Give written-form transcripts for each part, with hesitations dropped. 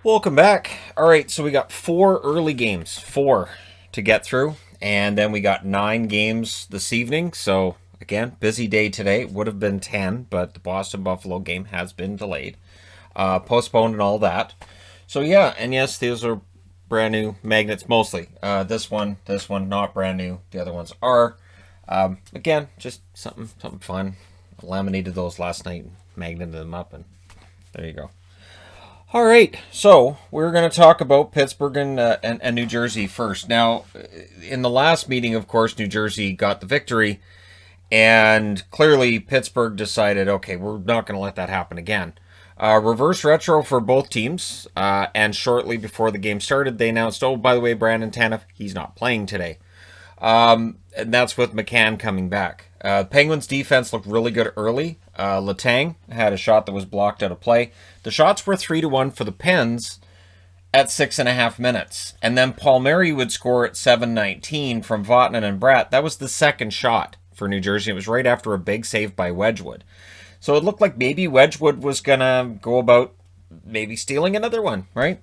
Welcome back. All right, so we got 4 early games, 4 to get through, and then we got 9 games this evening. So again, busy day today. Would have been 10, but the Boston Buffalo game has been delayed, postponed, and all that. So yeah, and yes, these are brand new magnets mostly. This one, not brand new. The other ones are. Again, just something fun. I laminated those last night, magneted them up, and there you go. All right, so we're going to talk about Pittsburgh and New Jersey first. Now, in the last meeting, of course, New Jersey got the victory, and clearly Pittsburgh decided, okay, we're not going to let that happen again. Reverse retro for both teams, and shortly before the game started, they announced, oh, by the way, Brandon Tanev, he's not playing today. And that's with McCann coming back. Penguins defense looked really good early. Letang had a shot that was blocked out of play. The shots were 3-1 for the Pens at 6.5 minutes. And then Palmieri would score at 7:19 from Vatanen and Bratt. That was the second shot for New Jersey. It was right after a big save by Wedgwood. So it looked like maybe Wedgwood was going to go about maybe stealing another one, right?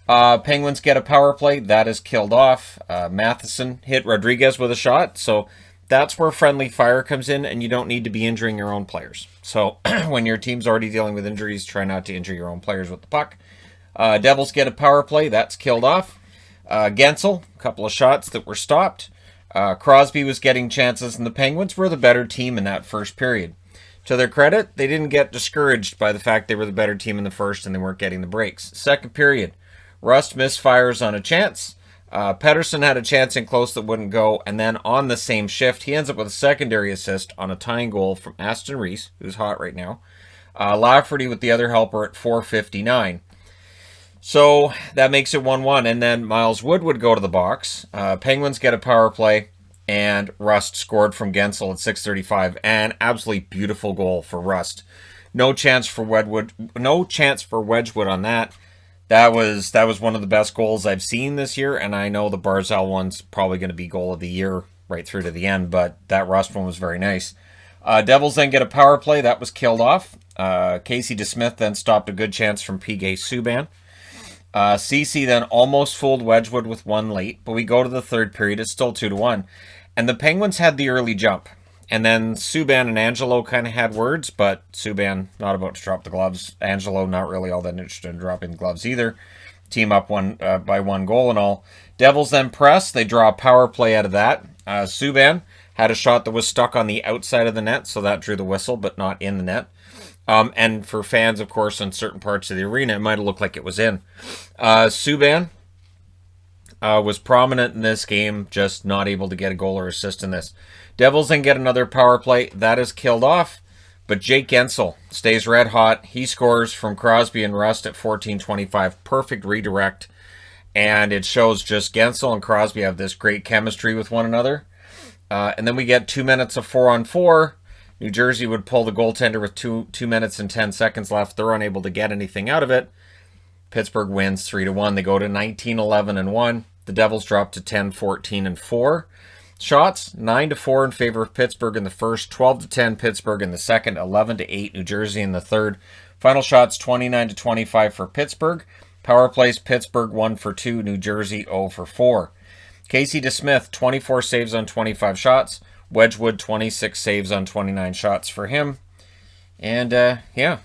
Penguins get a power play. That is killed off. Matheson hit Rodriguez with a shot. So that's where friendly fire comes in, and you don't need to be injuring your own players. So when your team's already dealing with injuries, try not to injure your own players with the puck. Devils get a power play. That's killed off. Gensel, a couple of shots that were stopped. Crosby was getting chances, and the Penguins were the better team in that first period. To their credit, they didn't get discouraged by the fact they were the better team in the first and they weren't getting the breaks. Second period, Rust misfires on a chance. Pettersson had a chance in close that wouldn't go, and then on the same shift, he ends up with a secondary assist on a tying goal from Aston Reese, who's hot right now. Lafferty with the other helper at 4:59. So that makes it 1-1, and then Miles Wood would go to the box. Penguins get a power play, and Rust scored from Gensel at 6:35. An absolutely beautiful goal for Rust. No chance for Wedgwood. No chance for Wedgwood on that. That was one of the best goals I've seen this year, and I know the Barzal one's probably going to be goal of the year right through to the end, but that Rust one was very nice. Devils then get a power play. That was killed off. Casey DeSmith then stopped a good chance from PK Subban. CC then almost fooled Wedgwood with one late, but we go to the third period. It's still 2-1. And the Penguins had the early jump. And then Subban and Angelo kind of had words, but Subban not about to drop the gloves. Angelo not really all that interested in dropping the gloves either. Team up by 1 goal and all. Devils then press. They draw a power play out of that. Subban had a shot that was stuck on the outside of the net, so that drew the whistle, but not in the net. And for fans, of course, in certain parts of the arena, it might have looked like it was in. Subban was prominent in this game, just not able to get a goal or assist in this. Devils then get another power play. That is killed off, but Jake Gensel stays red hot. He scores from Crosby and Rust at 14:25. Perfect redirect, and it shows just Gensel and Crosby have this great chemistry with one another. And then we get 2 minutes of 4-on-4. New Jersey would pull the goaltender with 2 minutes and 10 seconds left. They're unable to get anything out of it. Pittsburgh wins 3-1. They go to 19-11-1. The Devils drop to 10-14-4. Shots 9-4 in favor of Pittsburgh in the first, 12-10 Pittsburgh in the second, 11-8 New Jersey in the third. Final shots 29-25 for Pittsburgh. Power plays Pittsburgh 1 for 2, New Jersey 0 for 4. Casey DeSmith 24 saves on 25 shots. Wedgwood 26 saves on 29 shots for him. And yeah,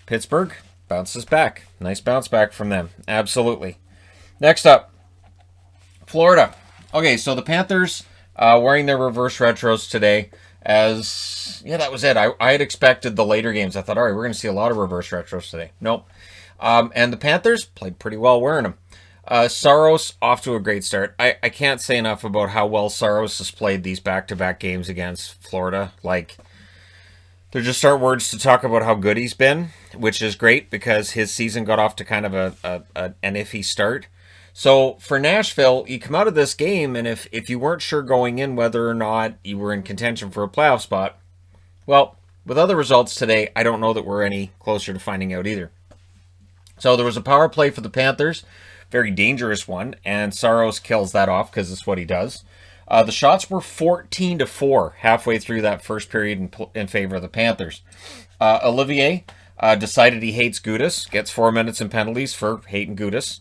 Pittsburgh bounces back. Nice bounce back from them. Absolutely. Next up, Florida. Okay, so the Panthers wearing their reverse retros today. That was it. I had expected the later games. I thought, all right, we're going to see a lot of reverse retros today. Nope. And the Panthers played pretty well wearing them. Saros off to a great start. I can't say enough about how well Saros has played these back-to-back games against Florida. Like, there just aren't words to talk about how good he's been, which is great because his season got off to kind of an iffy start. So for Nashville, you come out of this game, and if you weren't sure going in whether or not you were in contention for a playoff spot, well, with other results today, I don't know that we're any closer to finding out either. So there was a power play for the Panthers, very dangerous one, and Saros kills that off because it's what he does. The shots were 14-4 halfway through that first period in favor of the Panthers. Olivier decided he hates Gudas, gets 4 minutes in penalties for hating Gudas.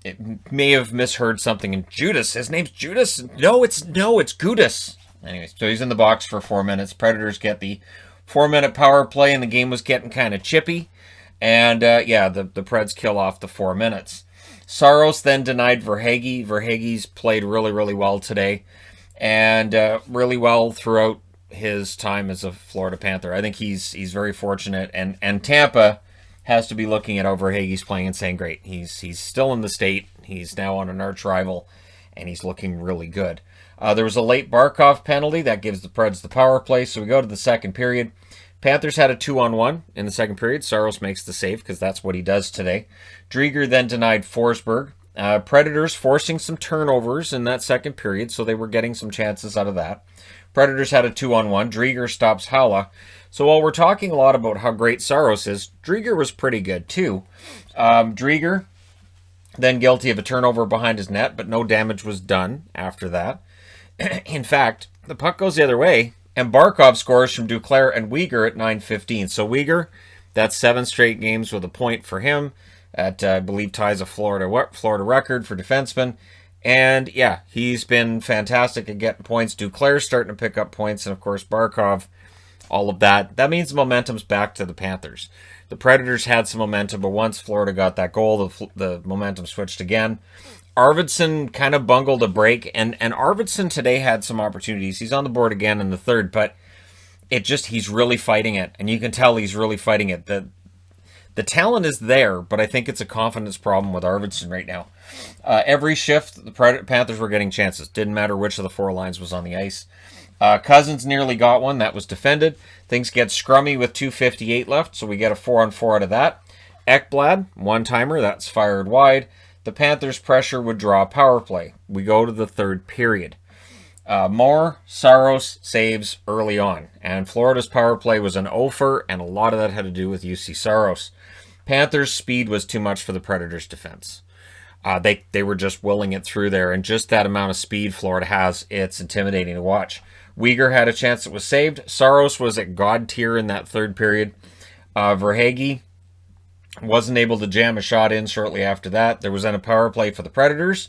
It may have misheard something in Judas. His name's Judas? No, it's Gudas. Anyways, so he's in the box for 4 minutes. Predators get the 4-minute power play, and the game was getting kind of chippy. And, the Preds kill off the 4 minutes. Saros then denied Verhaeghe. Verhaeghe's played really, really well today. And really well throughout his time as a Florida Panther. I think he's very fortunate. And Tampa has to be looking at how Verhaeghe's playing and saying, great, he's still in the state. He's now on an arch rival, and he's looking really good. There was a late Barkov penalty. That gives the Preds the power play. So we go to the second period. Panthers had a 2-on-1 in the second period. Saros makes the save because that's what he does today. Drieger then denied Forsberg. Predators forcing some turnovers in that second period, so they were getting some chances out of that. Predators had a 2-on-1. Drieger stops Haula. So while we're talking a lot about how great Saros is, Drieger was pretty good too. Drieger then guilty of a turnover behind his net, but no damage was done after that. In fact, the puck goes the other way, and Barkov scores from Duclair and Weegar at 9:15. So Weegar, that's 7 straight games with a point for him. That, I believe, ties a Florida record for defensemen. And, yeah, he's been fantastic at getting points. Duclair's starting to pick up points, and, of course, Barkov, all of that. That means the momentum's back to the Panthers. The Predators had some momentum, but once Florida got that goal, the momentum switched again. Arvidsson kind of bungled a break, and Arvidsson today had some opportunities. He's on the board again in the third, but he's really fighting it, and you can tell he's really fighting it. The talent is there, but I think it's a confidence problem with Arvidsson right now. Every shift, the Panthers were getting chances. Didn't matter which of the 4 lines was on the ice. Cousins nearly got one. That was defended. Things get scrummy with 2:58 left, so we get a 4-on-4 out of that. Ekblad, one-timer, that's fired wide. The Panthers' pressure would draw a power play. We go to the third period. More Saros saves early on, and Florida's power play was an offer, and a lot of that had to do with UC Saros. Panthers' speed was too much for the Predators' defense. They were just willing it through there, and just that amount of speed Florida has, it's intimidating to watch. Weegar had a chance that was saved. Saros was at God tier in that third period. Verhaeghe wasn't able to jam a shot in shortly after that. There was then a power play for the Predators.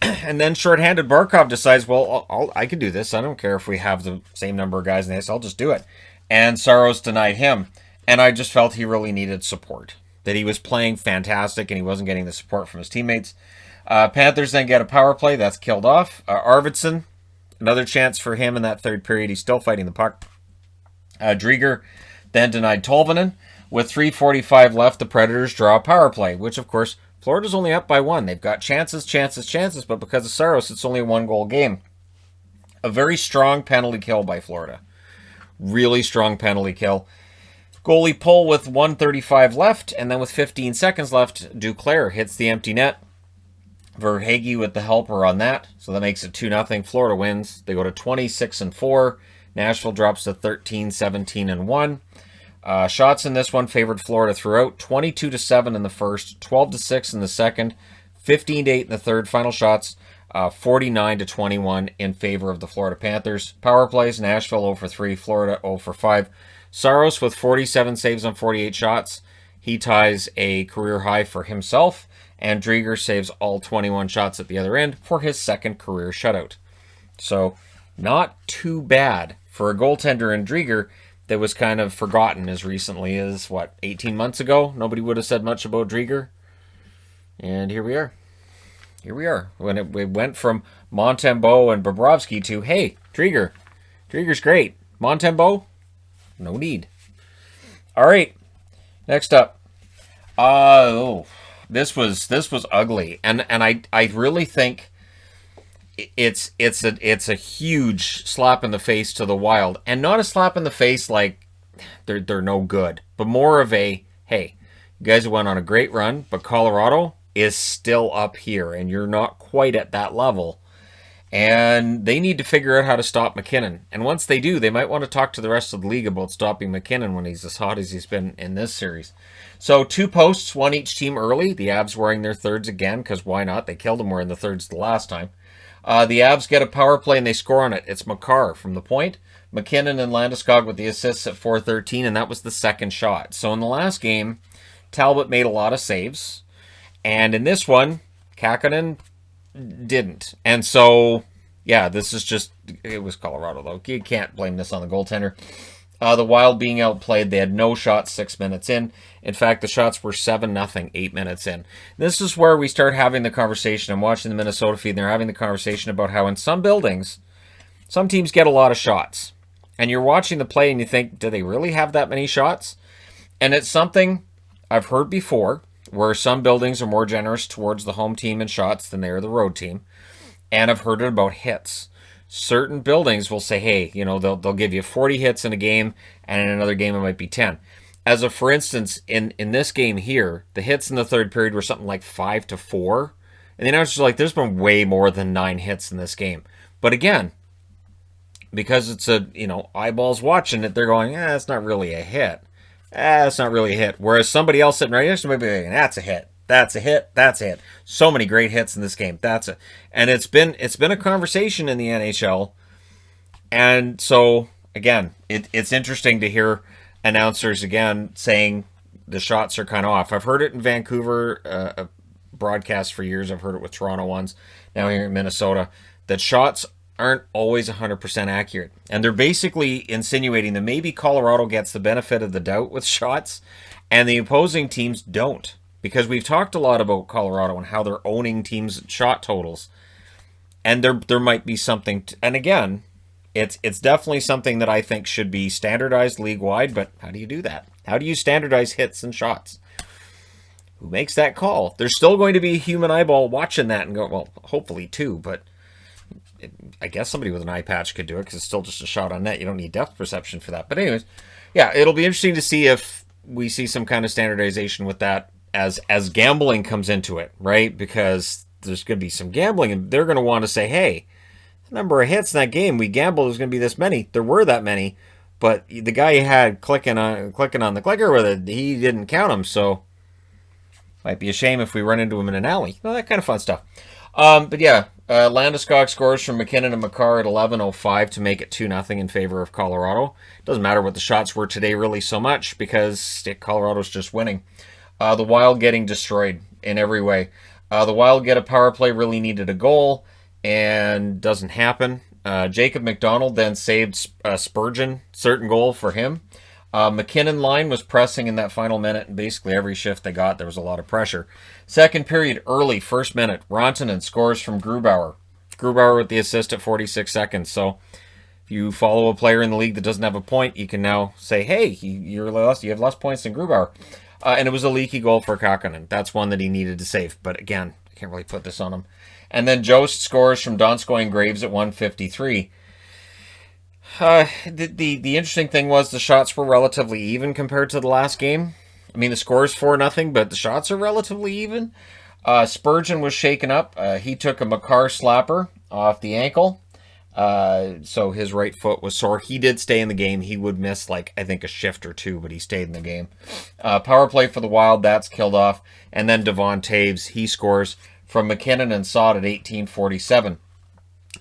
And then shorthanded Barkov decides, well, I can do this. I don't care if we have the same number of guys in this. I'll just do it. And Saros denied him. And I just felt he really needed support. That he was playing fantastic and he wasn't getting the support from his teammates. Panthers then get a power play. That's killed off. Arvidsson, another chance for him in that third period. He's still fighting the puck. Drieger then denied Tolvanen. With 3:45 left, the Predators draw a power play, which, of course, Florida's only up by 1. They've got chances, but because of Saros, it's only a 1-goal game. A very strong penalty kill by Florida. Really strong penalty kill. Goalie pull with 1:35 left, and then with 15 seconds left, Duclair hits the empty net. Verhaeghe with the helper on that, so that makes it 2-0. Florida wins. They go to 26-4. Nashville drops to 13-17-1. Shots in this one favored Florida throughout. 22-7 in the first, 12-6 in the second, 15-8 in the third. Final shots, 49-21 in favor of the Florida Panthers. Power plays, Nashville 0-3, Florida 0-5. Saros with 47 saves on 48 shots. He ties a career high for himself, and Drieger saves all 21 shots at the other end for his second career shutout. So, not too bad for a goaltender in Drieger that was kind of forgotten as recently as, 18 months ago? Nobody would have said much about Drieger. And here we are. When it went from Montembeault and Bobrovsky to, hey, Drieger. Drieger's great. Montembeault? No need. All right. Next up. This was ugly. And I really think it's a huge slap in the face to the Wild, and not a slap in the face like they're no good, but more of a, hey, you guys went on a great run, but Colorado is still up here, and you're not quite at that level, and they need to figure out how to stop McKinnon. And once they do, they might want to talk to the rest of the league about stopping McKinnon when he's as hot as he's been in this series. So 2 posts, 1 each team early. The Avs wearing their thirds again, because why not? They killed them wearing the thirds the last time. The Avs get a power play and they score on it. It's Makar from the point. McKinnon and Landeskog with the assists at 4:13, and that was the second shot. So in the last game, Talbot made a lot of saves, and in this one, Kakkonen didn't. And so, yeah, this is just, it was Colorado, though. You can't blame this on the goaltender. The Wild being outplayed, they had no shots 6 minutes in. In fact, the shots were 7-0 8 minutes in. This is where we start having the conversation. I'm watching the Minnesota feed, and they're having the conversation about how in some buildings, some teams get a lot of shots. And you're watching the play and you think, do they really have that many shots? And it's something I've heard before, where some buildings are more generous towards the home team in shots than they are the road team. And I've heard it about hits. Certain buildings will say, hey, you know, they'll give you 40 hits in a game, and in another game it might be 10. As a for instance, in this game here, the hits in the third period were something like 5-4. And the announcers are like, there's been way more than 9 hits in this game. But again, because it's a, you know, eyeballs watching it, they're going, it's not really a hit. It's not really a hit. Whereas somebody else sitting right next to me might be thinking, that's a hit. That's a hit. That's a hit. So many great hits in this game. And it's been a conversation in the NHL. And so again, it's interesting to hear announcers again saying the shots are kind of off. I've heard it in Vancouver broadcast for years. I've heard it with Toronto ones. Now here in Minnesota, that shots aren't always 100% accurate. And they're basically insinuating that maybe Colorado gets the benefit of the doubt with shots and the opposing teams don't. Because we've talked a lot about Colorado and how they're owning teams' shot totals. And there might be something, and again, it's definitely something that I think should be standardized league-wide, but how do you do that? How do you standardize hits and shots? Who makes that call? There's still going to be a human eyeball watching that and go, well, hopefully too, but I guess somebody with an eye patch could do it because it's still just a shot on net. You don't need depth perception for that. But anyways, yeah, it'll be interesting to see if we see some kind of standardization with that as gambling comes into it, right? Because there's going to be some gambling, and they're going to want to say, hey, the number of hits in that game, we gambled it was going to be this many. There were that many, but the guy you had clicking on the clicker with it, he didn't count them, so might be a shame if we run into him in an alley. You know, that kind of fun stuff. But yeah, Landeskog scores from McKinnon and Makar at 11:05 to make it 2-0 in favor of Colorado. Doesn't matter what the shots were today really so much because Colorado's just winning. The Wild getting destroyed in every way. The Wild get a power play, really needed a goal, and doesn't happen. Jacob McDonald then saved Spurgeon, certain goal for him. McKinnon line was pressing in that final minute, and basically every shift they got, there was a lot of pressure. Second period, early, first minute, Rantanen scores from Grubauer. Grubauer with the assist at 46 seconds. So if you follow a player in the league that doesn't have a point, you can now say, hey, you have less points than Grubauer. And it was a leaky goal for Kakkonen. That's one that he needed to save. But again, I can't really put this on him. And then Jost scores from Donskoy and Graves at 1:53. The interesting thing was the shots were relatively even compared to the last game. I mean, the score is 4-0, but the shots are relatively even. Spurgeon was shaken up. He took a Makar slapper off the ankle. So his right foot was sore. He did stay in the game. He would miss, I think, a shift or two, but he stayed in the game. Power play for the Wild, that's killed off. And then Devon Taves, he scores from McKinnon and Saad at 18:47.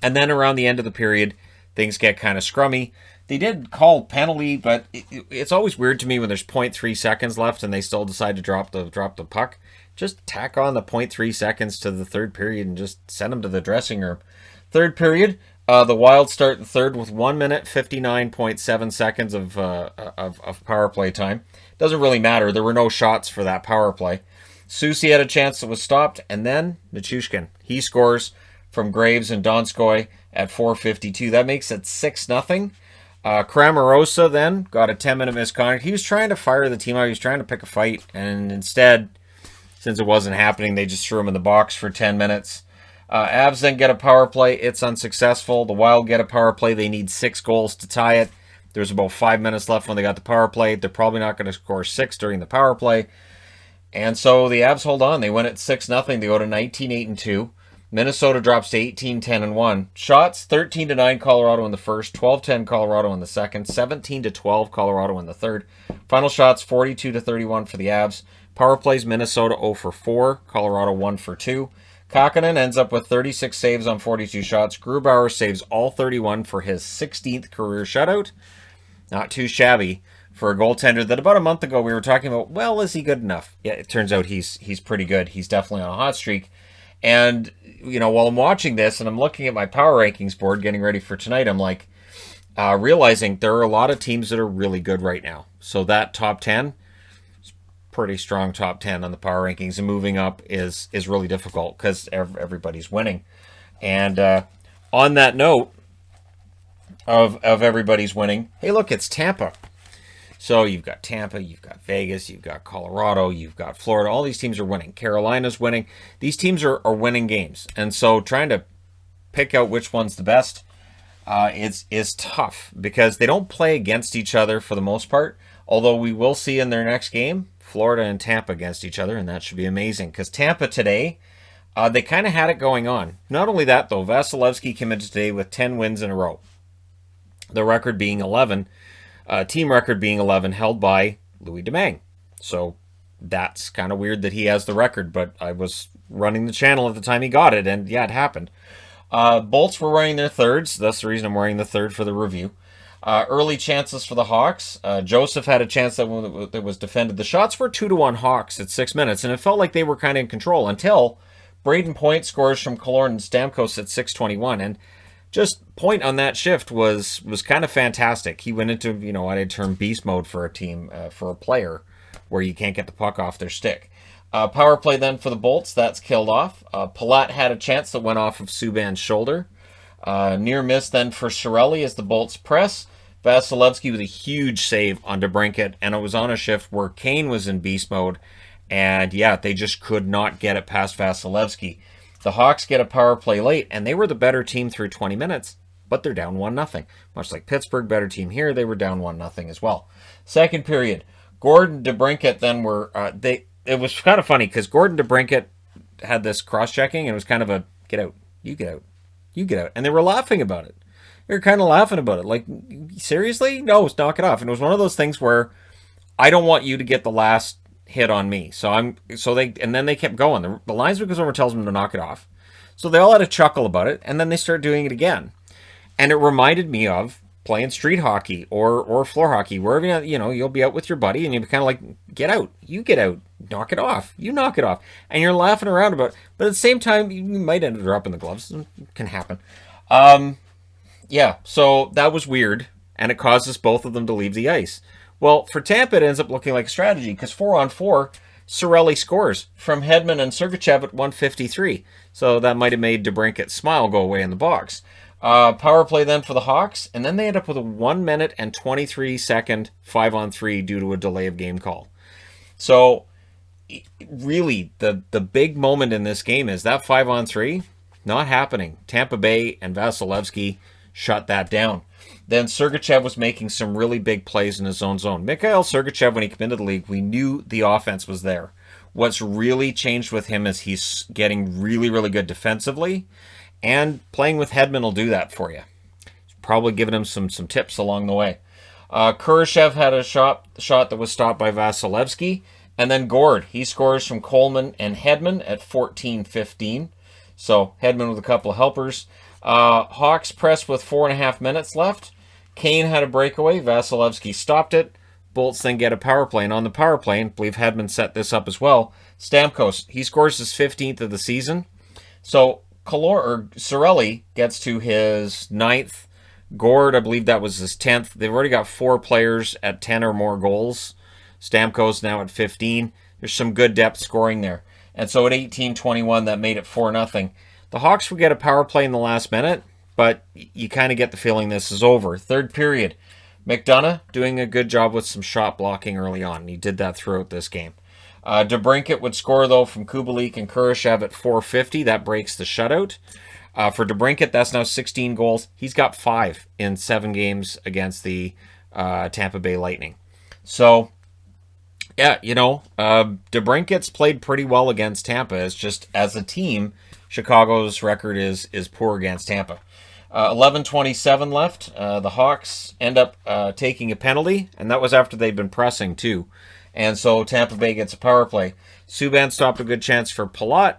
And then around the end of the period, things get kind of scrummy. They did call penalty, but it's always weird to me when there's 0.3 seconds left and they still decide to drop the puck. Just tack on the 0.3 seconds to the third period and just send them to the dressing room. Third period, the Wild start the third with 1 minute, 59.7 seconds of power play time. Doesn't really matter. There were no shots for that power play. Soucy had a chance that was stopped, and then Nichushkin. He scores from Graves and Donskoy at 4:52. That makes it 6-0. Cramarosa then got a 10-minute misconduct. He was trying to fire the team out. He was trying to pick a fight, and instead, since it wasn't happening, they just threw him in the box for 10 minutes. Avs then get a power play. It's unsuccessful. The Wild get a power play. They need 6 goals to tie it. There's about 5 minutes left when they got the power play. They're probably not going to score 6 during the power play. And so the Avs hold on. They win at 6-0. They go to 19-8-2. Minnesota drops to 18-10-1. Shots, 13-9 Colorado in the first, 12-10 Colorado in the second, 17-12 Colorado in the third. Final shots, 42-31 for the Avs. Power plays, Minnesota 0 for 4, Colorado 1 for 2. Kakkonen ends up with 36 saves on 42 shots. Grubauer saves all 31 for his 16th career shutout. Not too shabby for a goaltender that about a month ago we were talking about, well, is he good enough? Yeah, it turns out he's pretty good. He's definitely on a hot streak. And, you know, while I'm watching this and I'm looking at my power rankings board getting ready for tonight, I'm like, realizing there are a lot of teams that are really good right now. So that top 10, pretty strong top 10 on the power rankings, and moving up is really difficult because everybody's winning. And on that note of everybody's winning, hey, look, it's Tampa. So you've got Tampa, you've got Vegas, you've got Colorado, you've got Florida. All these teams are winning. Carolina's winning. These teams are winning games. And so trying to pick out which one's the best is tough because they don't play against each other for the most part. Although we will see in their next game, Florida and Tampa against each other, and that should be amazing. Because Tampa today, they kind of had it going on. Not only that, though, Vasilevsky came in today with 10 wins in a row. The record being 11. Team record being 11, held by Louis Domingue. So that's kind of weird that he has the record, but I was running the channel at the time he got it, and yeah, it happened. Bolts were wearing their thirds. That's the reason I'm wearing the third for the review. Early chances for the Hawks. Joseph had a chance that was defended. The shots were 2-1 Hawks at 6 minutes, and it felt like they were kind of in control until Braden Point scores from Killorn and Stamkos at 6:21, and just Point on that shift was kind of fantastic. He went into, you know, what I'd term beast mode for a team, for a player, where you can't get the puck off their stick. Power play then for the Bolts, that's killed off. Palat had a chance that went off of Subban's shoulder. Near miss then for Cirelli as the Bolts press. Vasilevsky with a huge save on DeBrincat, and it was on a shift where Kane was in beast mode, and yeah, they just could not get it past Vasilevsky. The Hawks get a power play late, and they were the better team through 20 minutes, but they're down 1-0. Much like Pittsburgh, better team here, they were down 1-0 as well. Second period, Gordon DeBrincat then were, it was kind of funny because Gordon DeBrincat had this cross-checking, and it was kind of a, get out, you get out, you get out. And they were laughing about it. They were kind of laughing about it. Like, seriously? No, knock it off. And it was one of those things where I don't want you to get the last hit on me. And then they kept going. The linesman goes over and tells them to knock it off. So they all had a chuckle about it, and then they started doing it again. And it reminded me of playing street hockey or floor hockey, wherever, you know, you'll be out with your buddy, and you'll be kind of like, get out, you get out, knock it off, you knock it off. And you're laughing around about it. But at the same time, you might end up dropping the gloves. It can happen. Yeah, so that was weird, and it causes both of them to leave the ice. Well, for Tampa, it ends up looking like a strategy, because 4-on-4, Cirelli scores from Hedman and Sergachev at 1:53. So that might have made DeBrincat's smile go away in the box. Power play then for the Hawks, and then they end up with a 1 minute and 23-second 5-on-3 due to a delay of game call. So, really, the big moment in this game is that 5-on-3, not happening. Tampa Bay and Vasilevsky shut that down. Then Sergachev was making some really big plays in his own zone. Mikhail Sergachev, when he came into the league, we knew the offense was there. What's really changed with him is he's getting really, really good defensively, and playing with Hedman will do that for you. He's probably giving him some tips along the way. Kurashev had a shot that was stopped by Vasilevsky, and then Gord, he scores from Coleman and Hedman at 14:15. So Hedman with a couple of helpers. Hawks press with 4.5 minutes left. Kane had a breakaway. Vasilevsky stopped it. Bolts then get a power play. And on the power play, and I believe Hedman set this up as well, Stamkos, he scores his 15th of the season. So Cirelli gets to his 9th. Gord, I believe that was his 10th. They've already got 4 players at 10 or more goals. Stamkos now at 15. There's some good depth scoring there. And so at 18:21, that made it 4-0. The Hawks would get a power play in the last minute, but you kind of get the feeling this is over. Third period, McDonough doing a good job with some shot blocking early on. And he did that throughout this game. DeBrincat would score, though, from Kubalik and Kurashev at 4:50. That breaks the shutout. For DeBrincat, that's now 16 goals. He's got 5 in 7 games against the Tampa Bay Lightning. So, yeah, you know, DeBrincat's played pretty well against Tampa. It's just, as a team, Chicago's record is poor against Tampa. 11:27 left. The Hawks end up taking a penalty, and that was after they'd been pressing, too. And so Tampa Bay gets a power play. Subban stopped a good chance for Palat.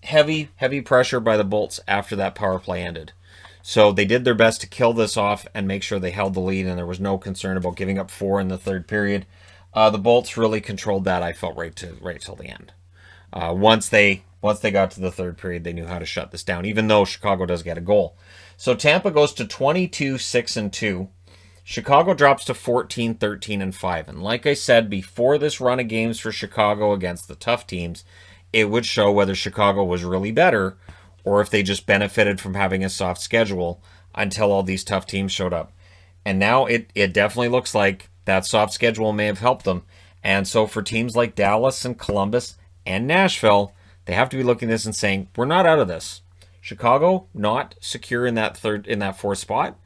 heavy pressure by the Bolts after that power play ended. So they did their best to kill this off and make sure they held the lead, and there was no concern about giving up 4 in the third period. The Bolts really controlled that, I felt, right till the end. Once they got to the third period, they knew how to shut this down, even though Chicago does get a goal. So Tampa goes to 22-6-2. Chicago drops to 14-13-5. And like I said, before this run of games for Chicago against the tough teams, it would show whether Chicago was really better or if they just benefited from having a soft schedule until all these tough teams showed up. And now it definitely looks like that soft schedule may have helped them. And so for teams like Dallas and Columbus and Nashville, they have to be looking at this and saying, we're not out of this. Chicago, not secure in that fourth spot.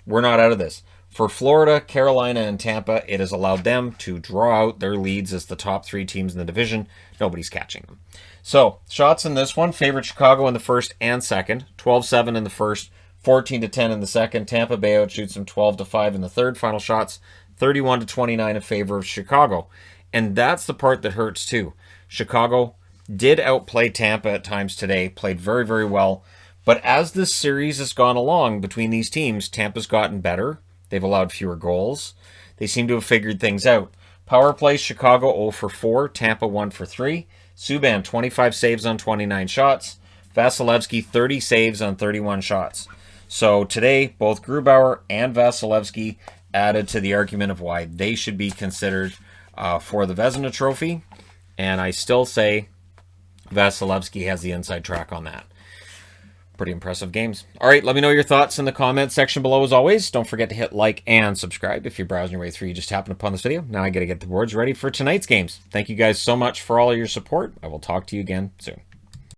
We're not out of this. For Florida, Carolina, and Tampa, it has allowed them to draw out their leads as the top 3 teams in the division. Nobody's catching them. So, shots in this one, favored Chicago in the first and second. 12-7 in the first, 14-10 in the second. Tampa Bay outshoots them 12-5 in the third. Final shots, 31-29 in favor of Chicago. And that's the part that hurts too. Chicago did outplay Tampa at times today, played very, very well. But as this series has gone along between these teams, Tampa's gotten better. They've allowed fewer goals. They seem to have figured things out. Power play, Chicago 0 for 4, Tampa 1 for 3. Subban, 25 saves on 29 shots. Vasilevsky, 30 saves on 31 shots. So today, both Grubauer and Vasilevsky added to the argument of why they should be considered for the Vezina Trophy. And I still say Vasilevsky has the inside track on that. Pretty impressive games. All right, let me know your thoughts in the comments section below as always. Don't forget to hit like and subscribe if you're browsing your way through. You just happened upon this video. Now I got to get the boards ready for tonight's games. Thank you guys so much for all of your support. I will talk to you again soon.